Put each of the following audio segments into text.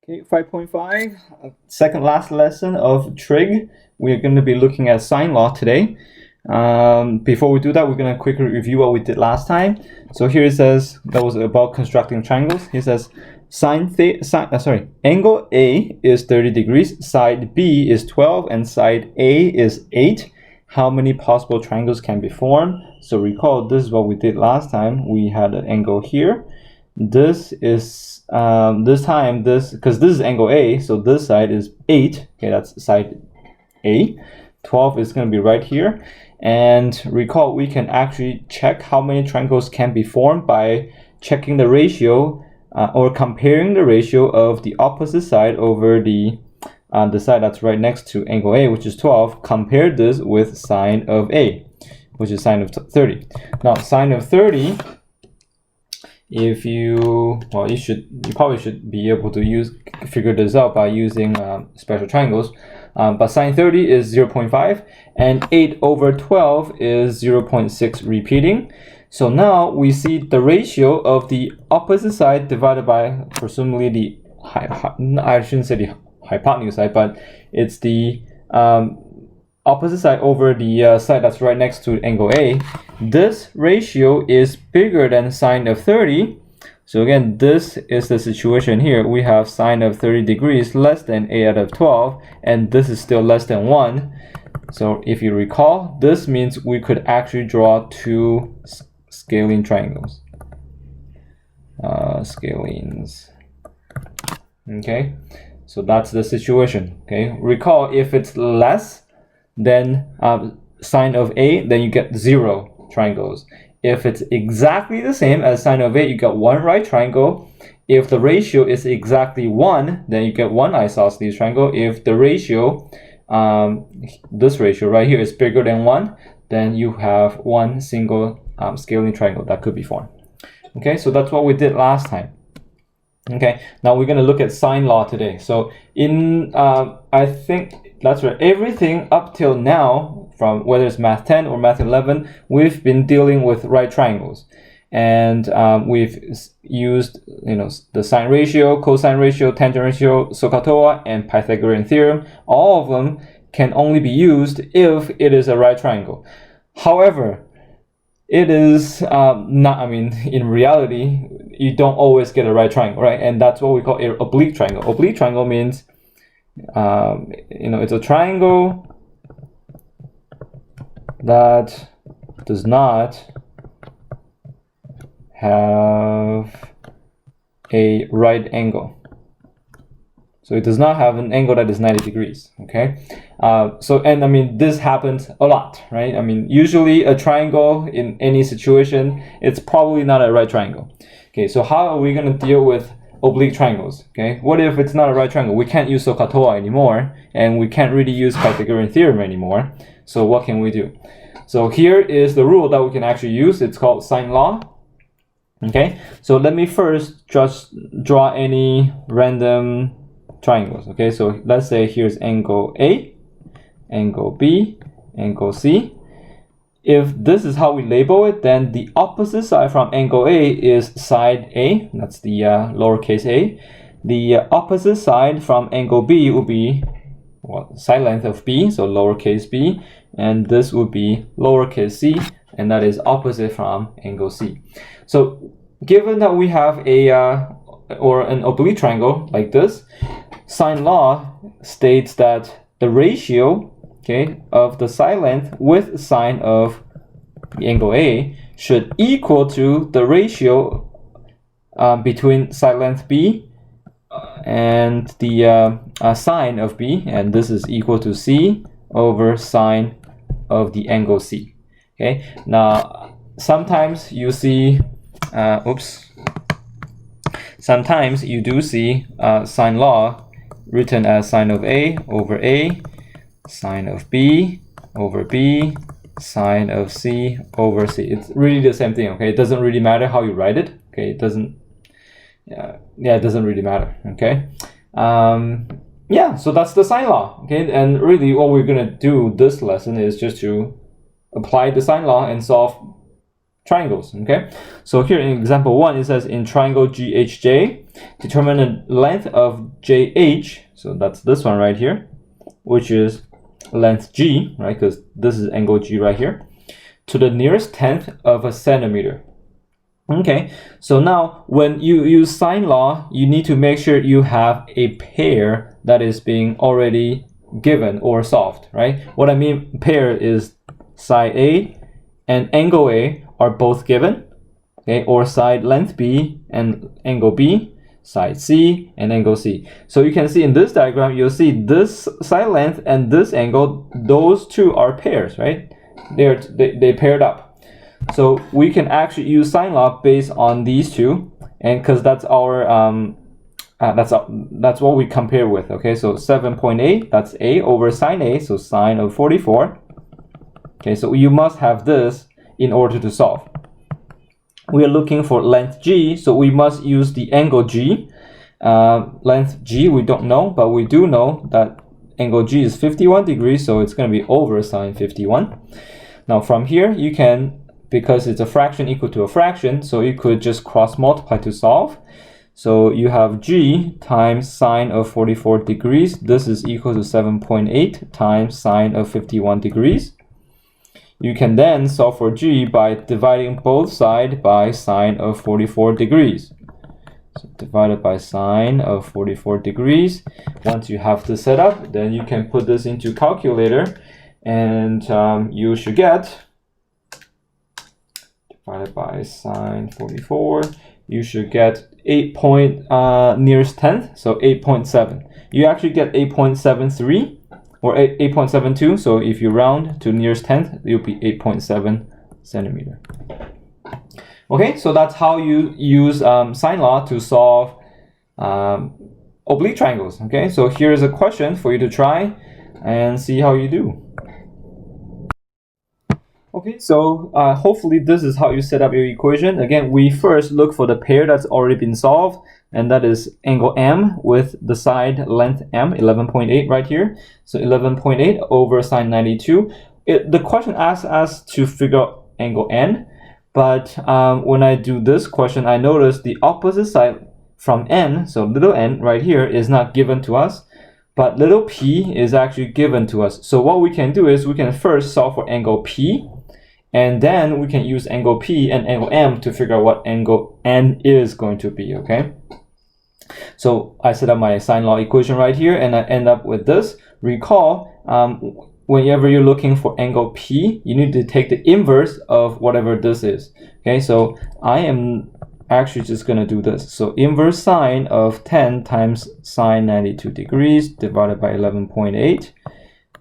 Okay, 5.5, second last lesson of trig. We're going to be looking at sine law today. Before we do that, we're going to quickly review what we did last time. So here it says, that was about constructing triangles. It says angle A is 30 degrees, side B is 12, and side A is 8. How many possible triangles can be formed? So recall, this is what we did last time. We had an angle here. This is because this is angle A, so this side is 8. Okay, that's side A. 12 is going to be right here. And recall, we can actually check how many triangles can be formed by checking the ratio or comparing the ratio of the opposite side over the side that's right next to angle A, which is 12. Compare this with sine of A, which is sine of 30. Now, sine of 30, if you probably should be able to figure this out by using special triangles. But sine 30 is 0.5, and 8 over 12 is 0.6 repeating. So now we see the ratio of the opposite side divided by presumably the I shouldn't say the hypotenuse side, but it's the opposite side over the side that's right next to angle A. This ratio is bigger than sine of 30. So again, this is the situation here. We have sine of 30 degrees less than 8 out of 12, and this is still less than 1. So if you recall, this means we could actually draw two scalene triangles. Scalenes. Okay, so that's the situation. Okay, recall, if it's less than sine of A, then you get 0 triangles. If it's exactly the same as sine of A, you get 1 right triangle. If the ratio is exactly 1, then you get 1 isosceles triangle. If the ratio, this ratio right here, is bigger than 1, then you have one single scalene triangle that could be formed. Okay, so that's what we did last time. Okay, now we're going to look at sine law today. So I think that's right, everything up till now, from whether it's math 10 or math 11, we've been dealing with right triangles, and we've used the sine ratio, cosine ratio, tangent ratio, SOHCAHTOA, and Pythagorean theorem. All of them can only be used if it is a right triangle. However, it is not, in reality, you don't always get a right triangle, right? And that's what we call an oblique triangle. Oblique triangle means it's a triangle that does not have a right angle. So it does not have an angle that is 90 degrees, okay? This happens a lot, right? Usually a triangle in any situation, it's probably not a right triangle. Okay, so how are we going to deal with oblique triangles? Okay, what if it's not a right triangle? We can't use SOHCAHTOA anymore, and we can't really use Pythagorean theorem anymore. So what can we do? So here is the rule that we can actually use. It's called sine law. Okay, so let me first just draw any random triangles. Okay, so let's say here's angle A, angle B, angle C. If this is how we label it, then the opposite side from angle A is side A. That's the lowercase a. The opposite side from angle B will be side length of B, so lowercase b, and this would be lowercase c, and that is opposite from angle C. So given that we have an oblique triangle like this, sine law states that the ratio, okay, of the side length with sine of the angle A should equal to the ratio between side length B and the sine of B, and this is equal to C over sine of the angle C. Okay, now sometimes you see, sometimes you do see sine law written as sine of A over A, sine of B over B, sine of C over C. It's really the same thing, okay? It doesn't really matter how you write it, okay? It doesn't, it doesn't really matter, okay? So that's the sine law, okay? And really what we're gonna do this lesson is just to apply the sine law and solve triangles. Okay, so here in example 1, it says in triangle GHJ, determine the length of JH, so that's this one right here, which is length G, right, because this is angle G right here, to the nearest tenth of a centimeter. Okay, so now when you use sine law, you need to make sure you have a pair that is being already given or solved, right? What I mean pair is side A and angle A are both given, okay, or side length B and angle B, side C and angle C. So you can see in this diagram, you'll see this side length and this angle, those two are pairs, right? They paired up. So we can actually use sine law based on these two, and because that's our that's what we compare with. Okay, so 7.8, that's A over sine A, so sine of 44. Okay, so you must have this in order to solve. We are looking for length G, so we must use the angle G. Length G we don't know, but we do know that angle G is 51 degrees, so it's going to be over sine 51. Now from here you can, because it's a fraction equal to a fraction, so you could just cross multiply to solve. So you have G times sine of 44 degrees. This is equal to 7.8 times sine of 51 degrees. You can then solve for G by dividing both sides by sine of 44 degrees. So divided by sine of 44 degrees. Once you have this set up, then you can put this into calculator, and you should get, divided by sine 44, you should get 8 nearest tenth, so 8.7. You actually get 8.73 or 8.72, so if you round to nearest tenth, it will be 8.7 centimeter. Okay, so that's how you use sine law to solve oblique triangles. Okay, so here's a question for you to try and see how you do. Okay, so hopefully this is how you set up your equation. Again, we first look for the pair that's already been solved, and that is angle M with the side length M, 11.8 right here. So 11.8 over sine 92. The question asks us to figure out angle N, but when I do this question, I notice the opposite side from N, so little n right here, is not given to us, but little p is actually given to us. So what we can do is we can first solve for angle P, and then we can use angle P and angle M to figure out what angle N is going to be, okay? So I set up my sine law equation right here, and I end up with this. Recall, whenever you're looking for angle P, you need to take the inverse of whatever this is, okay? So I am actually just going to do this. So inverse sine of 10 times sine 92 degrees divided by 11.8.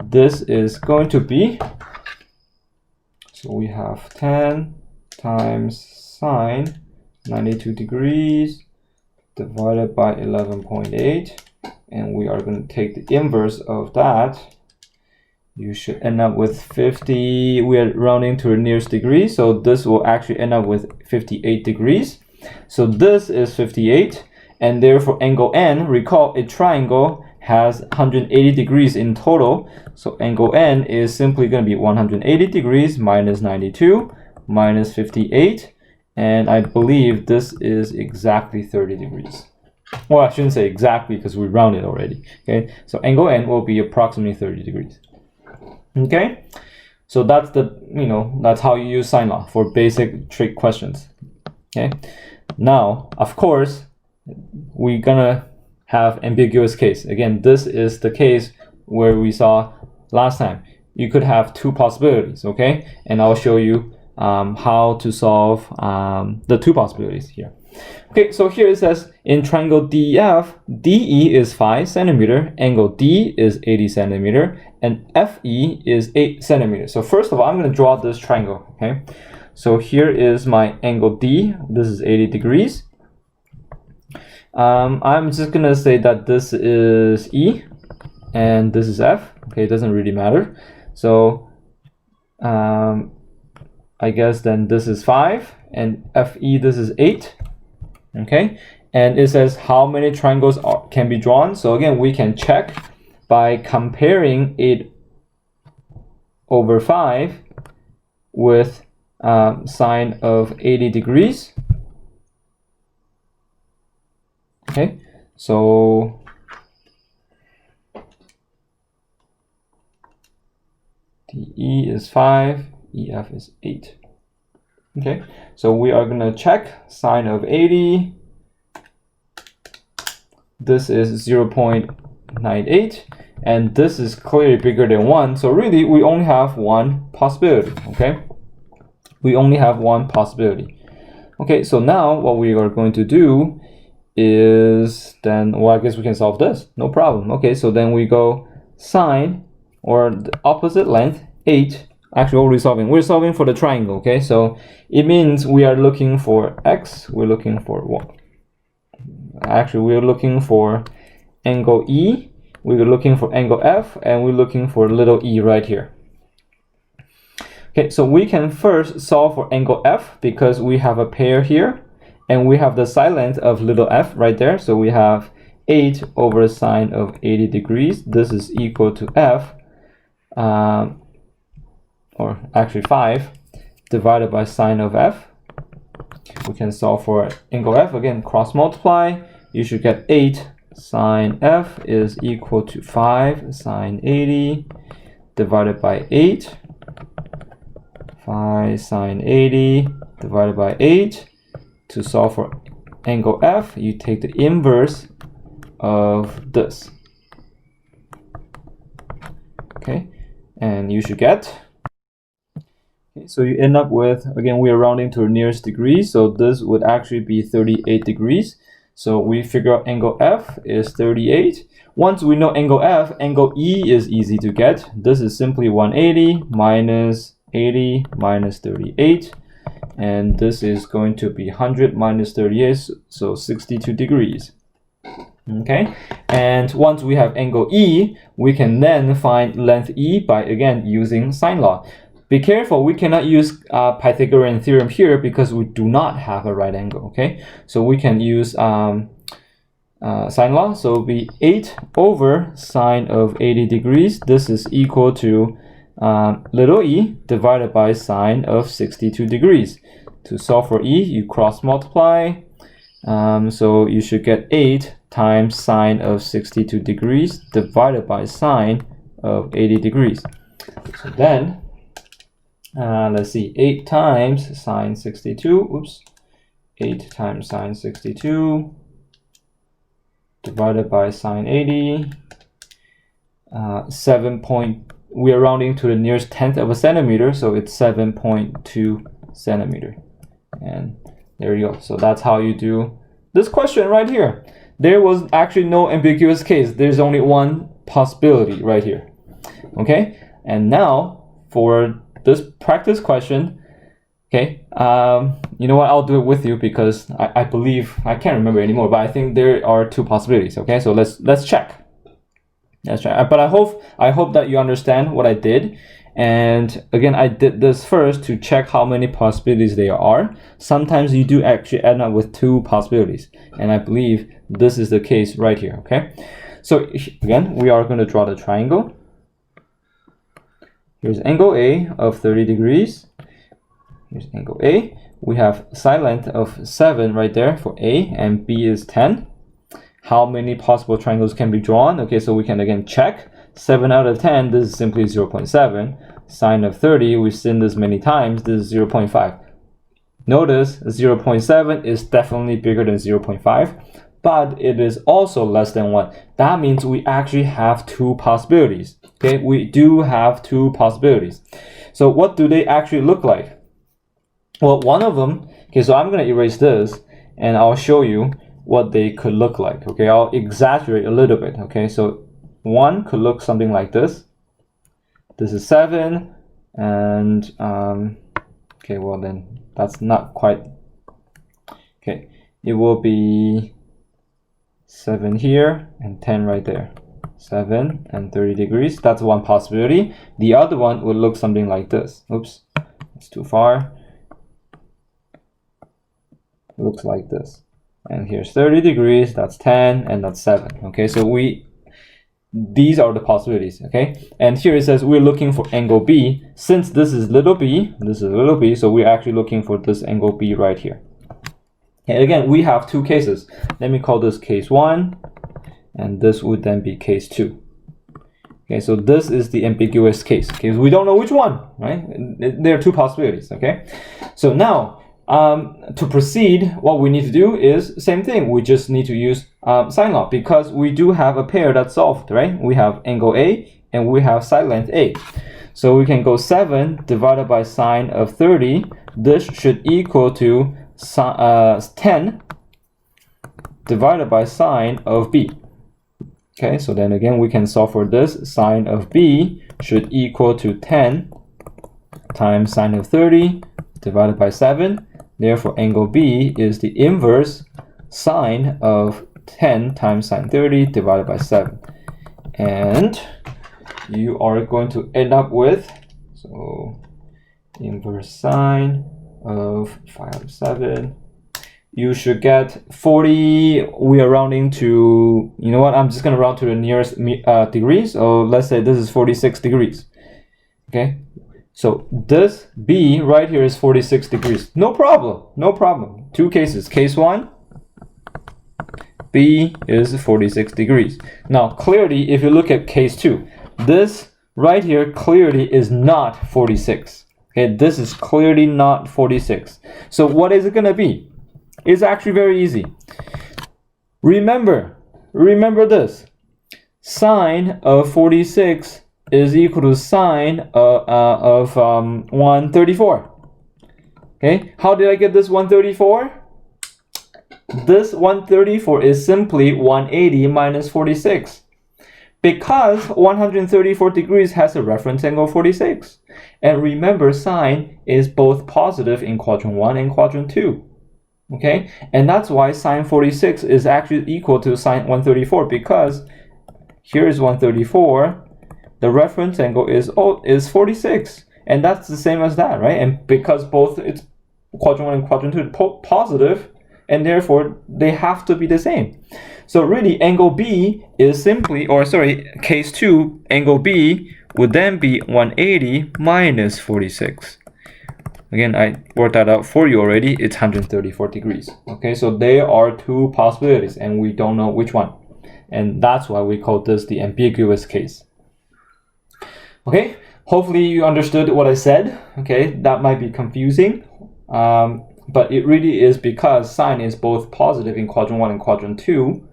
This is going to be, so we have 10 times sine 92 degrees divided by 11.8, and we are going to take the inverse of that. You should end up with 50. We are rounding to the nearest degree, so this will actually end up with 58 degrees. So this is 58, and therefore angle N, recall a triangle has 180 degrees in total, so angle N is simply going to be 180 degrees minus 92 minus 58, and I believe this is exactly 30 degrees. Well, I shouldn't say exactly because we rounded already. Okay, so angle N will be approximately 30 degrees. Okay, so that's that's how you use sine law for basic trig questions. Okay, now of course we're gonna have ambiguous case. Again, this is the case where we saw last time. You could have two possibilities, okay? And I'll show you how to solve the two possibilities here. Okay, so here it says in triangle DEF, DE is 5 centimeter, angle D is 80 centimeter, and FE is 8 centimeters. So first of all, I'm going to draw this triangle, okay? So here is my angle D. This is 80 degrees. I'm just gonna say that this is E and this is F. Okay, it doesn't really matter. So I guess then this is 5 and FE this is 8. Okay, and it says how many triangles can be drawn. So again, we can check by comparing 8 over 5 with sine of 80 degrees. Okay, so DE is 5, EF is 8. Okay, so we are going to check sine of 80. This is 0.98, and this is clearly bigger than 1. So really, we only have one possibility, okay? We only have one possibility. Okay, so now what we are going to do is then, well, I guess we can solve this, no problem. Okay, so then we go sine, or the opposite length, 8. Actually, what are we solving? We're solving for the triangle, okay? So it means we are looking for x, we're looking for what? Actually, we're looking for angle E, we're looking for angle F, and we're looking for little e right here. Okay, so we can first solve for angle F because we have a pair here, and we have the side length of little f right there. So we have 8 over sine of 80 degrees. This is equal to f, or actually 5, divided by sine of f. We can solve for angle f, again, cross multiply. You should get 8 sine f is equal to 5 sine 80 divided by 8. 5 sine 80 divided by 8. To solve for angle f, you take the inverse of this. Okay, and you should get, okay, so you end up with, again, we are rounding to the nearest degree, so this would actually be 38 degrees. So we figure out angle F is 38. Once we know angle F, angle E is easy to get. This is simply 180 minus 80 minus 38. And this is going to be 100 minus 38, so 62 degrees. Okay, and once we have angle E, we can then find length E by, again, using sine law. Be careful, we cannot use Pythagorean theorem here because we do not have a right angle, okay? So we can use sine law, so it'll be 8 over sine of 80 degrees. This is equal to little e divided by sine of 62 degrees. To solve for e, you cross multiply, so you should get 8 times sine of 62 degrees divided by sine of 80 degrees. So then, let's see, 8 times sine 62, oops, 8 times sine 62 divided by sine 80, 7. We are rounding to the nearest tenth of a centimeter, so it's 7.2 centimeter. And there you go. So that's how you do this question right here. There was actually no ambiguous case. There's only one possibility right here. Okay, and now for this practice question, okay, you know what, I'll do it with you because I believe, I can't remember anymore, but I think there are 2 possibilities. Okay, so let's check. That's right. But I hope that you understand what I did. And again, I did this first to check how many possibilities there are. Sometimes you do actually end up with 2 possibilities, and I believe this is the case right here. Okay, so again, we are going to draw the triangle. Here's angle A of 30 degrees. Here's angle A. We have side length of 7 right there for A, and B is 10. How many possible triangles can be drawn? Okay, so we can again check. 7 out of 10, this is simply 0.7. Sine of 30, we've seen this many times, this is 0.5. Notice 0.7 is definitely bigger than 0.5, but it is also less than 1. That means we actually have 2 possibilities. Okay, we do have 2 possibilities. So what do they actually look like? Well, one of them, okay, so I'm going to erase this and I'll show you what they could look like. Okay, I'll exaggerate a little bit. Okay, so one could look something like this. This is 7, and okay, well then that's not quite, okay, it will be 7 here and 10 right there. 7 and 30 degrees, that's one possibility. The other one would look something like this. Oops, it's too far. It looks like this. And here's 30 degrees, that's 10, and that's 7. Okay, so we these are the possibilities, okay? And here it says we're looking for angle B. Since this is little b, so we're actually looking for this angle B right here. And again, we have two cases. Let me call this case 1, and this would then be case 2. Okay, so this is the ambiguous case. Okay, so we don't know which one, right? There are two possibilities, okay? So now, to proceed, what we need to do is same thing. We just need to use sine law because we do have a pair that's solved, right? We have angle A and we have side length A. So we can go 7 divided by sine of 30. This should equal to 10 divided by sine of B. Okay, so then again, we can solve for this. Sine of B should equal to 10 times sine of 30 divided by 7. Therefore, angle B is the inverse sine of 10 times sine 30 divided by 7. And you are going to end up with, so inverse sine of 5/7. You should get 40. We are rounding to, you know what, I'm just going to round to the nearest degrees. So let's say this is 46 degrees. Okay, so this B right here is 46 degrees. No problem, no problem. Two cases. Case 1, B is 46 degrees. Now, clearly, if you look at case 2, this right here clearly is not 46. Okay, this is clearly not 46. So what is it going to be? It's actually very easy. Remember this. Sine of 46 is equal to sine of 134. Okay, how did I get this 134? This 134 is simply 180 minus 46. Because 134 degrees has a reference angle 46. And remember, sine is both positive in quadrant 1 and quadrant 2. Okay, and that's why sine 46 is actually equal to sine 134, because here is 134, the reference angle is 46, and that's the same as that, right? And because both it's quadrant 1 and quadrant 2 positive, and therefore they have to be the same. So really, angle B is simply, or sorry, case 2, angle B would then be 180 minus 46. Again, I worked that out for you already. It's 134 degrees. Okay, so there are two possibilities, and we don't know which one. And that's why we call this the ambiguous case. Okay, hopefully you understood what I said. Okay, that might be confusing, but it really is because sine is both positive in quadrant 1 and quadrant 2,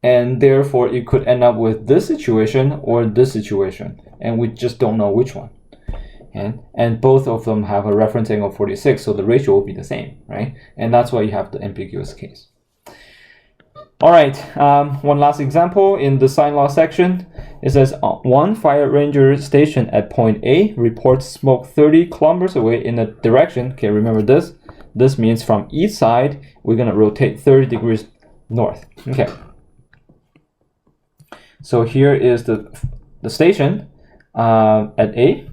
and therefore it could end up with this situation or this situation, and we just don't know which one. And both of them have a reference angle of 46, so the ratio will be the same, right? And that's why you have the ambiguous case. All right, one last example in the sine law section. It says one fire ranger stationed at point A reports smoke 30 kilometers away in a direction. Okay, remember this. This means from each side, we're going to rotate 30 degrees north. Okay. So here is the station at A.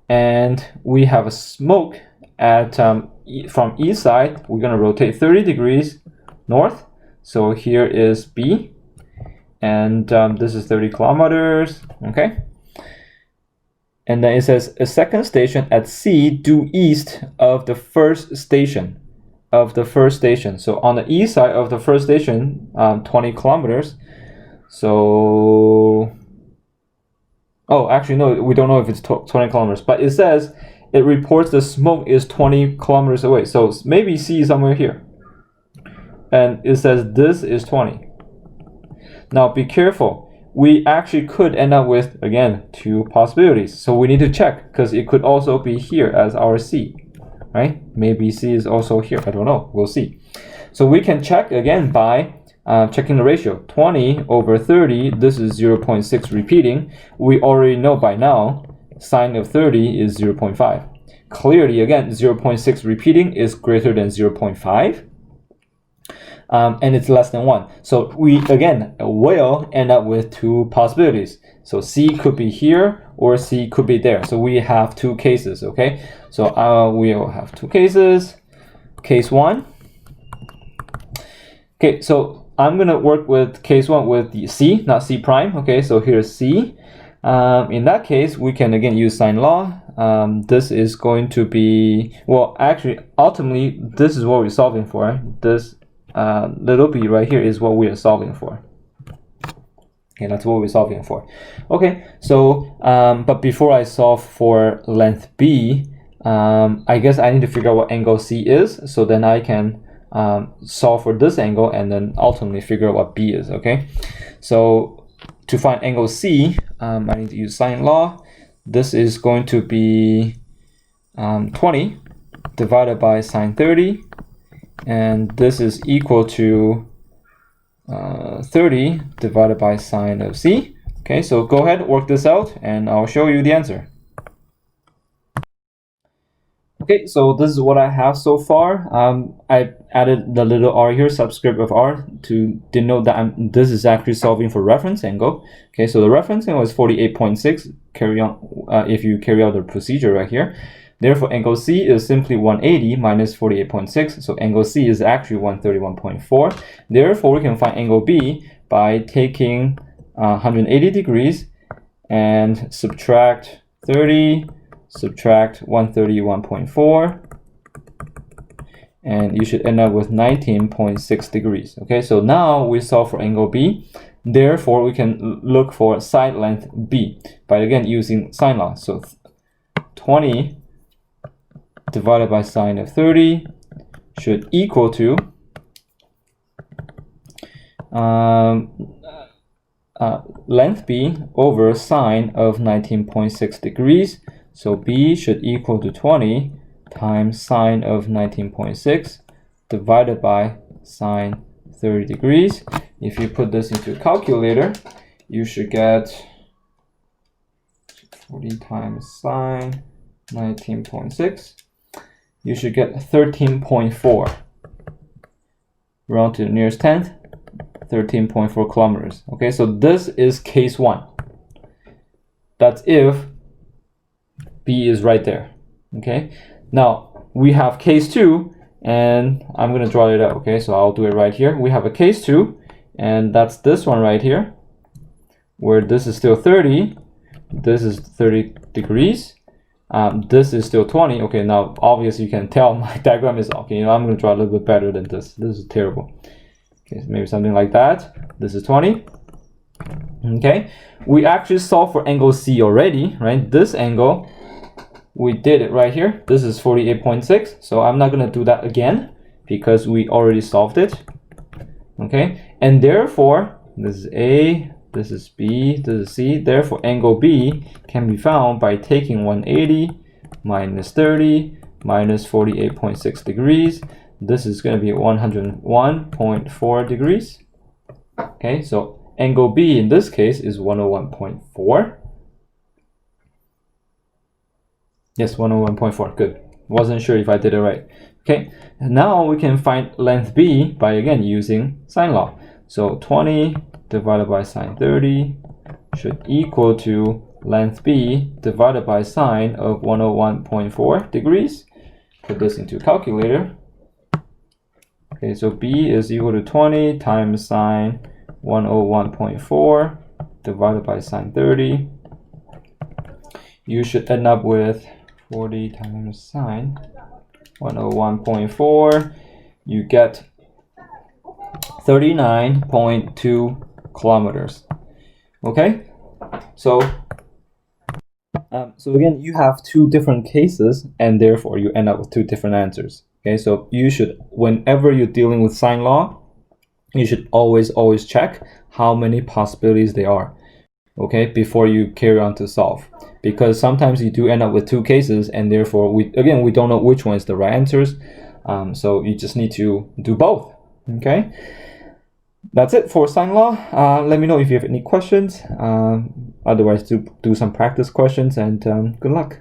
And we have a smoke at from east side. We're going to rotate 30 degrees north. So here is B, and this is 30 kilometers. Okay. And then it says a second station at C due east of the first station. So on the east side of the first station, 20 kilometers. So oh, actually, no, we don't know if it's 20 kilometers, but it says it reports the smoke is 20 kilometers away. So maybe C is somewhere here. And it says this is 20. Now be careful. We actually could end up with, again, two possibilities. So we need to check, because it could also be here as our C, right? Maybe C is also here. I don't know. We'll see. So we can check again by checking the ratio. 20 over 30, this is 0.6 repeating. We already know by now sine of 30 is 0.5. Clearly, again, 0.6 repeating is greater than 0.5. And it's less than 1. So we, again, will end up with two possibilities. So C could be here or C could be there. So we have two cases, okay? So we'll have two cases. Case 1. Okay, so I'm gonna work with case 1 with the C, not C prime. Okay, so here's C. In that case, we can again use sine law. This is going to be, well, actually, ultimately, this is what we're solving for. This little b right here is what we are solving for. Okay, that's what we're solving for. Okay, so but before I solve for length b, I guess I need to figure out what angle C is, so then I can solve for this angle and then ultimately figure out what b is. Okay, so to find angle C, I need to use sine law. This is going to be 20 divided by sine 30, and this is equal to 30 divided by sine of C. Okay, so go ahead, work this out, and I'll show you the answer. Okay, so this is what I have so far. I added the little r here, subscript of r, to denote that this is actually solving for reference angle. Okay, so the reference angle is 48.6. Carry on if you carry out the procedure right here. Therefore, angle C is simply 180 minus 48.6. So angle C is actually 131.4. Therefore, we can find angle B by taking 180 degrees and subtract 30. Subtract 131.4, and you should end up with 19.6 degrees. Okay, so now we solve for angle B. Therefore, we can look for side length B by again using sine law. So 20 divided by sine of 30 should equal to length B over sine of 19.6 degrees. So B should equal to 20 times sine of 19.6 divided by sine 30 degrees. If you put this into a calculator, you should get 40 times sine 19.6. You should get 13.4. Round to the nearest tenth, 13.4 kilometers. Okay, so this is case 1. That's if B is right there. Okay, now we have case 2, and I'm gonna draw it out. Okay, so I'll do it right here. We have a case 2, and that's this one right here, where this is still 30, this is 30 degrees, this is still 20. Okay, now obviously you can tell my diagram is okay. You know, I'm gonna draw a little bit better than this. This is terrible. Okay, so maybe something like that. This is 20. Okay, we actually solved for angle C already, right? This angle, we did it right here. This is 48.6, so I'm not going to do that again because we already solved it. Okay, and therefore this is A, this is B, this is C. Therefore angle B can be found by taking 180 minus 30 minus 48.6 degrees. This is going to be 101.4 degrees. Okay, so angle B in this case is 101.4. Yes, 101.4. Good. Wasn't sure if I did it right. Okay, and now we can find length B by again using sine law. So 20 divided by sine 30 should equal to length B divided by sine of 101.4 degrees. Put this into a calculator. Okay, so B is equal to 20 times sine 101.4 divided by sine 30. You should end up with 40 times sine 101.4. You get 39.2 kilometers. Okay, so again, you have two different cases, and therefore you end up with two different answers. Okay, so you should, whenever you're dealing with sine law, you should always check how many possibilities there are, okay, before you carry on to solve, because sometimes you do end up with two cases, and therefore we don't know which one is the right answers. So you just need to do both. Okay, that's it for sine law. Let me know if you have any questions. Otherwise, do some practice questions, and good luck.